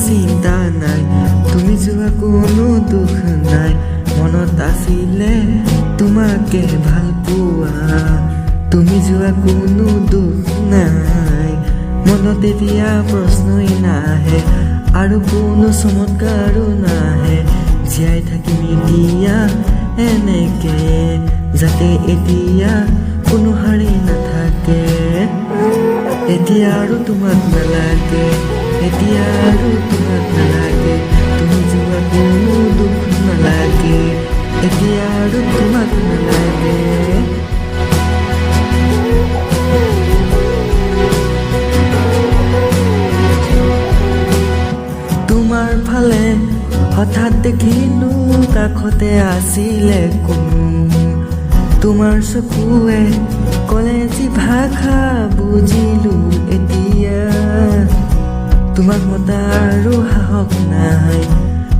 চিন্তা নাই, তুমি যোৱা কোনো দুখ নাই। মনত আছিলে তোমাকে ভাল পোৱা, তুমি যোৱা কোনো দুখ নাই। মনত এতিয়া প্ৰশ্নই নাহে, আৰু কোনো চমৎকাৰো নাহে। জীয়াই থাকিম এতিয়া এনেকে, যাতে এতিয়া কোনো হাৰি নাথাকে। এতিয়া আৰু তোমাক নালাগে, এতিয়া আৰু তোমাক নালাগে, তুমি যোৱা কোনো দুখ নালাগে, এতিয়া আৰু তোমাক নালাগে। তোমাৰ ফালে হঠাৎ দেখিলো কাষতে আছিলে কোনো, তোমাৰ চকুৱে ক'লে যি ভাষা বুজিলো এতিয়া। তোমাক মতাৰো সাহস নাই,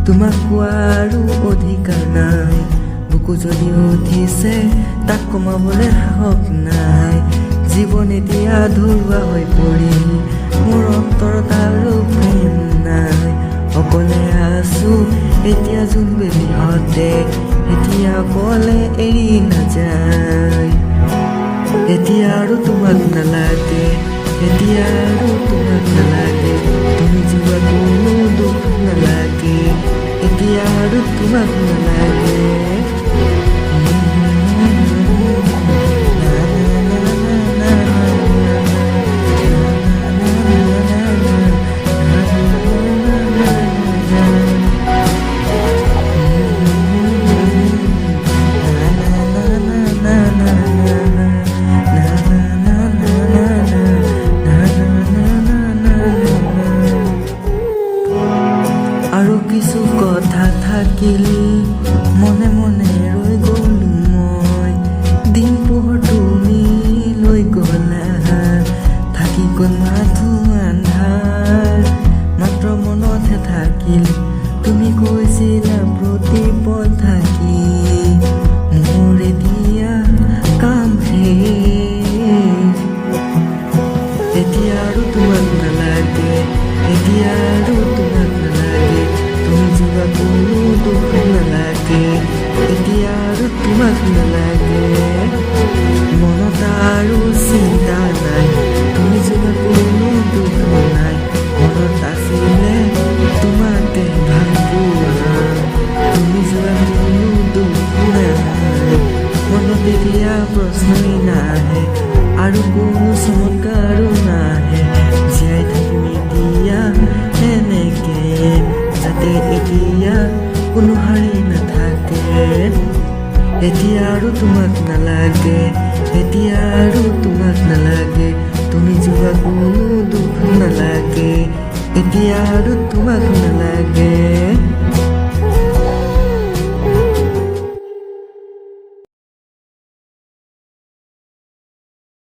তোমাক কোৱাৰো অধিকাৰ নাই। বুকু যদি উঠিছে তাক কমাবলৈ সাহস নাই। জীৱন এতিয়া ধৰুৱা হৈ পৰিল, মোৰ অন্তৰত আৰু প্ৰেম নাই। অকলে আছো এতিয়া জোনবেলিহঁতে, এতিয়া অকলে এৰি নাযায়। এতিয়া আৰু তোমাক নালাগে, এতিয়া আৰু তোমাক নালাগে, তুমি যোৱা কোনো দুখ নালাগে, এতিয়া আৰু তোমাক নালাগে। আৰু কিছু কথা থাকিল মনে মনে ৰৈ গ'লো মই। দিন পোহৰ তুমি লৈ গ'লা, থাকি গ'ল মাথো আন্ধাৰ। মাত্ৰ মনতহে থাকিল তুমি কৈছিলা প্ৰতিপল থাকি। মোৰ এতিয়া কাম শেষ, এতিয়া আৰু তোমাক নালাগে, এতিয়া আৰু তোমাক নালাগে, তুমি যোৱা কোনো দুখ নালাগে, এতিয়া আৰু তোমাক নালাগে। মনত আৰু চিন্তা নাই, তুমি যোৱা কোনো দুখ নাই। মনত আছিলে তোমাকে ভাল পোৱা, তুমি যোৱা কোনো দুখ নাই। মনত এতিয়া প্ৰশ্নই নাহে, আৰু কোনো চমৎকাৰো নাহে। জীয়াই থাকিম এতিয়া এনেকে, যাতে এতিয়া কোনো হাৰি নাথাকে। এতিয়া আৰু তোমাক নালাগে, এতিয়া আৰু তোমাক নালাগে, তুমি যোৱা কোনো দুখ নালাগে, এতিয়া আৰু তোমাক নালাগে।